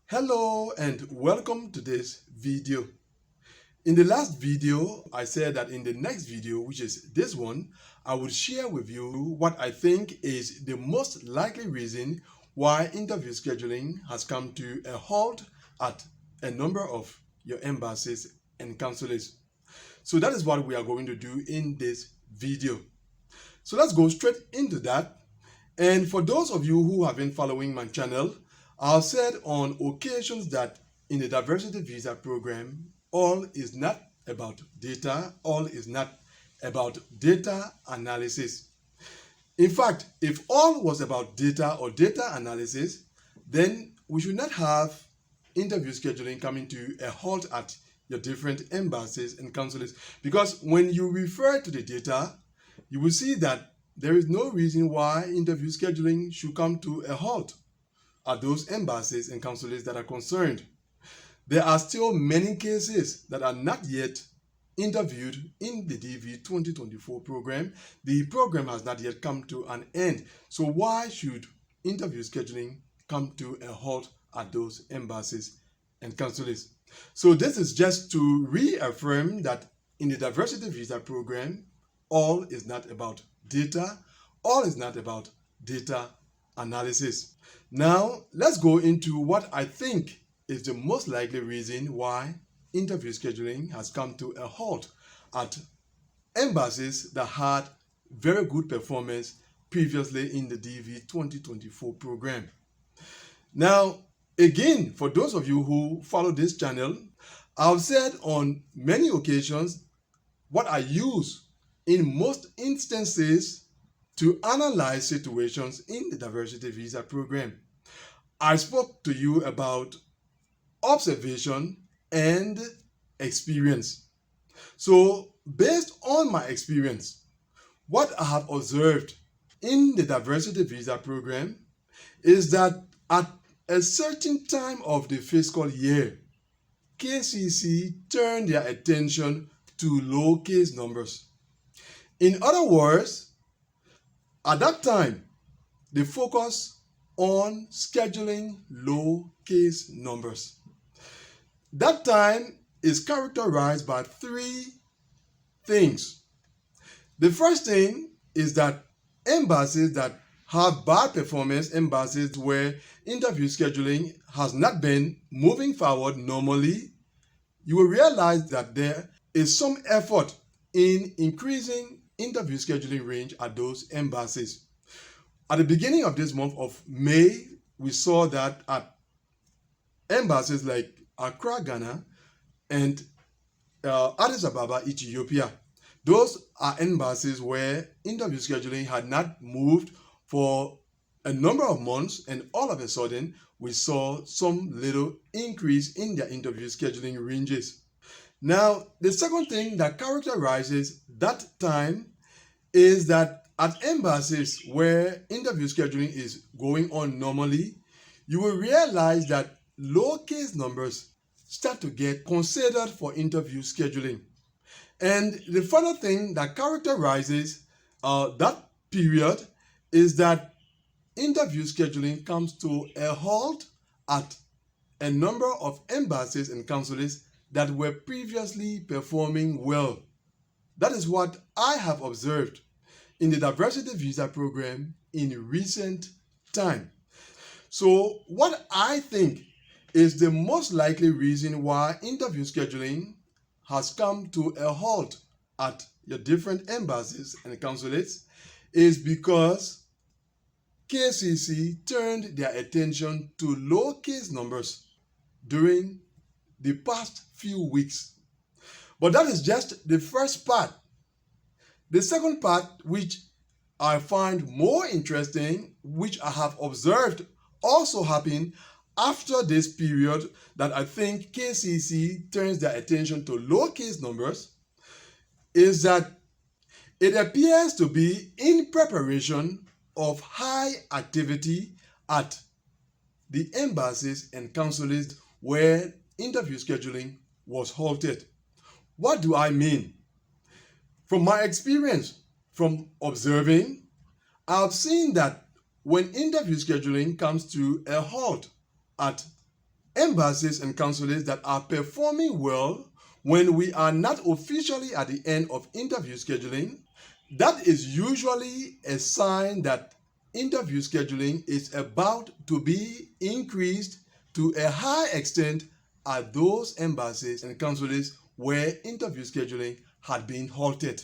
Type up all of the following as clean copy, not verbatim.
Hello and welcome to this video. In the last video, I said that in the next video, which is this one, I would share with you what I think is the most likely reason why interview scheduling has come to a halt at a number of your embassies and consulates. So that is what we are going to do in this video. So let's go straight into that. And for those of you who have been following my channel, I've said on occasions that in the diversity visa program, all is not about data, all is not about data analysis. In fact, if all was about data or data analysis, then we should not have interview scheduling coming to a halt at your different embassies and consulates. Because when you refer to the data, you will see that there is no reason why interview scheduling should come to a halt at those embassies and consulates that are concerned. There are still many cases that are not yet interviewed in the DV 2024 program. The program has not yet come to an end. So why should interview scheduling come to a halt at those embassies and consulates? So this is just to reaffirm that in the diversity visa program, all is not about data, all is not about data analysis. Now, let's go into what I think is the most likely reason why interview scheduling has come to a halt at embassies that had very good performance previously in the DV 2024 program. Now, again, for those of you who follow this channel, I've said on many occasions what I use in most instances to analyze situations in the diversity visa program. I spoke to you about observation and experience. So based on my experience, what I have observed in the diversity visa program is that at a certain time of the fiscal year, KCC turned their attention to low case numbers. In other words, at that time, they focus on scheduling low case numbers. That time is characterized by three things. The first thing is that embassies that have bad performance, embassies where interview scheduling has not been moving forward normally, you will realize that there is some effort in increasing interview scheduling range at those embassies. At the beginning of this month of May, we saw that at embassies like Accra, Ghana, and Addis Ababa, Ethiopia. Those are embassies where interview scheduling had not moved for a number of months, and all of a sudden, we saw some little increase in their interview scheduling ranges. Now, the second thing that characterizes that time is that at embassies where interview scheduling is going on normally, you will realize that low case numbers start to get considered for interview scheduling. And the final thing that characterizes that period is that interview scheduling comes to a halt at a number of embassies and consulates that were previously performing well. That is what I have observed in the diversity visa program in recent time. So what I think is the most likely reason why interview scheduling has come to a halt at your different embassies and consulates is because KCC turned their attention to low case numbers during the past few weeks. But that is just the first part. The second part, which I find more interesting, which I have observed also happen after this period that I think KCC turns their attention to low case numbers, is that it appears to be in preparation of high activity at the embassies and consulates where interview scheduling was halted. What do I mean? From my experience, from observing, I've seen that when interview scheduling comes to a halt at embassies and consulates that are performing well when we are not officially at the end of interview scheduling, that is usually a sign that interview scheduling is about to be increased to a high extent at those embassies and consulates where interview scheduling had been halted.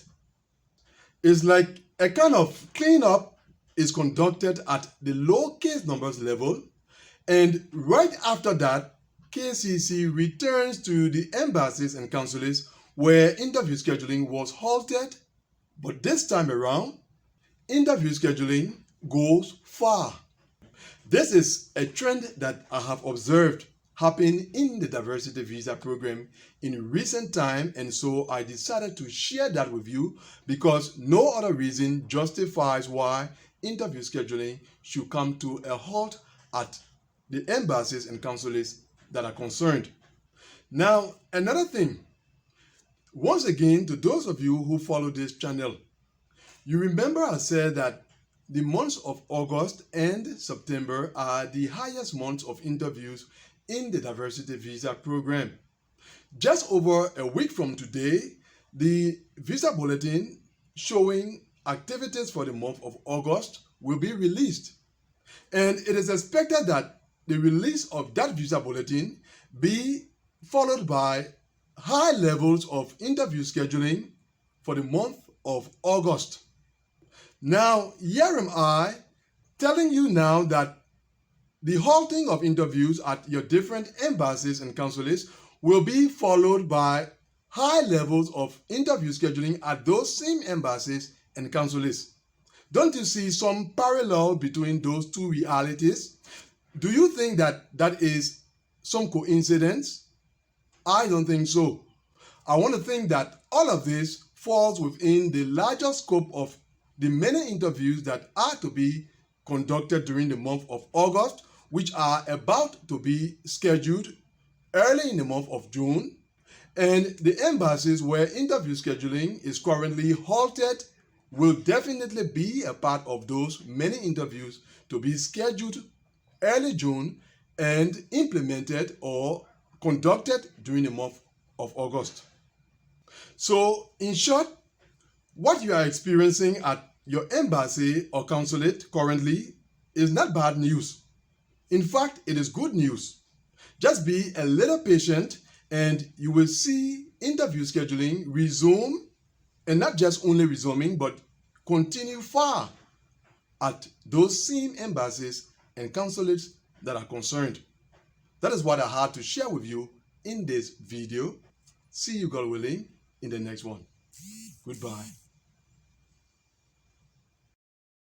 It's like a kind of cleanup is conducted at the low case numbers level, and right after that, KCC returns to the embassies and consulates where interview scheduling was halted, but this time around, interview scheduling goes far. This is a trend that I have observed happen in the diversity visa program in recent time, and so I decided to share that with you because no other reason justifies why interview scheduling should come to a halt at the embassies and consulates that are concerned. Now, another thing, once again, to those of you who follow this channel, you remember I said that the months of August and September are the highest months of interviews in the diversity visa program. Just over a week from today, the visa bulletin showing activities for the month of August will be released. And it is expected that the release of that visa bulletin be followed by high levels of interview scheduling for the month of August. Now, here am I telling you now that the halting of interviews at your different embassies and consulates will be followed by high levels of interview scheduling at those same embassies and consulates. Don't you see some parallel between those two realities? Do you think that that is some coincidence? I don't think so. I want to think that all of this falls within the larger scope of the many interviews that are to be conducted during the month of August, which are about to be scheduled early in the month of June, and the embassies where interview scheduling is currently halted will definitely be a part of those many interviews to be scheduled early June and implemented or conducted during the month of August. So, in short, what you are experiencing at your embassy or consulate currently is not bad news. In fact, it is good news. Just be a little patient and you will see interview scheduling resume, and not just only resuming, but continue far at those same embassies and consulates that are concerned. That is what I had to share with you in this video. See you, God willing, in the next one. Goodbye.